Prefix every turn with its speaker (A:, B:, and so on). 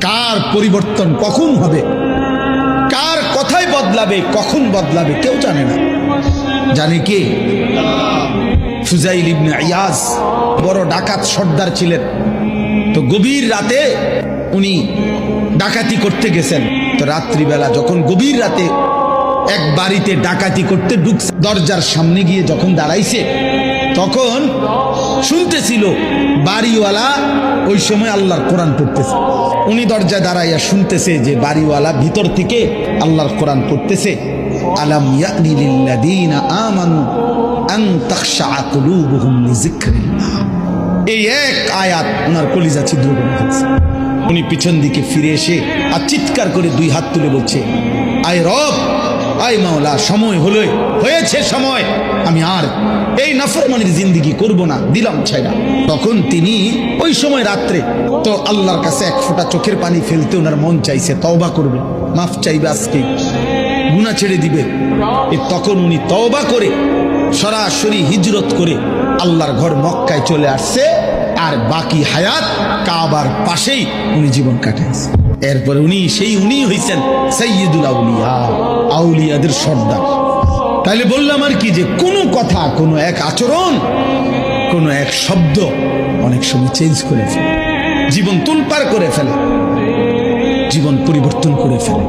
A: কার পরিবর্তন কখন হবে, কার কথাই বদলাবে, কখন বদলাবে কেউ জানে না। জানে কে? ফুজাইল ইবনে ইয়াজ বড় ডাকাত সর্দার ছিলেন। তো গভীর রাতে উনি ডাকাতি করতে গেছেন। তো রাত্রিবেলা যখন গভীর রাতে এক বাড়িতে ডাকাতি করতে ঢুকছে, দরজার সামনে গিয়ে যখন দাঁড়াইছে তখন শুনতেছিল বাড়িওয়ালা ওই সময় আল্লাহর কোরআন পড়তেছে। উনি দরজায় দাঁড়াইয়া শুনতেছে যে বাড়িওয়ালা ভিতর থেকে আল্লাহর কোরআন পড়তেছে, আলাম ইয়ানি লিল্লাযীনা আমানু আন তাখশা কুলুবুহুম লিযিকরিল্লাহ। এই এক আয়াত ওনার কলিজা ছিদ্র করে ফেলছে। উনি পিছন দিকে ফিরে এসে আর চিৎকার করে দুই হাত তুলে বলছে, আয় রব, আয় মাওলা, সময় হলো, হয়েছে সময়, আমি আর এই নাফরমানির জিন্দেগি করব না, দিলাম ছাইরা। তখন তিনি ওই সময় রাত্রে তো আল্লাহর কাছে এক ফোঁটা চোখের পানি ফেলতে ওনার মন চাইছে, তওবা করবে, মাফ চাইবে, আজকে গুনাহ ছেড়ে দিবে। তখন উনি তওবা করে সরাসরি হিজরত করে আল্লাহর ঘর মক্কায় চলে আসছে, আর বাকি হায়াত কাবার পাশেই উনি জীবন কাটাইছে। এরপরে উনি হইছেন সাইয়্যিদুল আউলিয়া, আউলিয়াদের সর্দার। তাইলে বললাম আর কি, যে কোনো কথা, কোনো এক আচরণ, কোনো এক শব্দ অনেক সময় চেঞ্জ করে ফেলে, জীবন তুলপার করে ফেলে, জীবন পরিবর্তন করে ফেলে।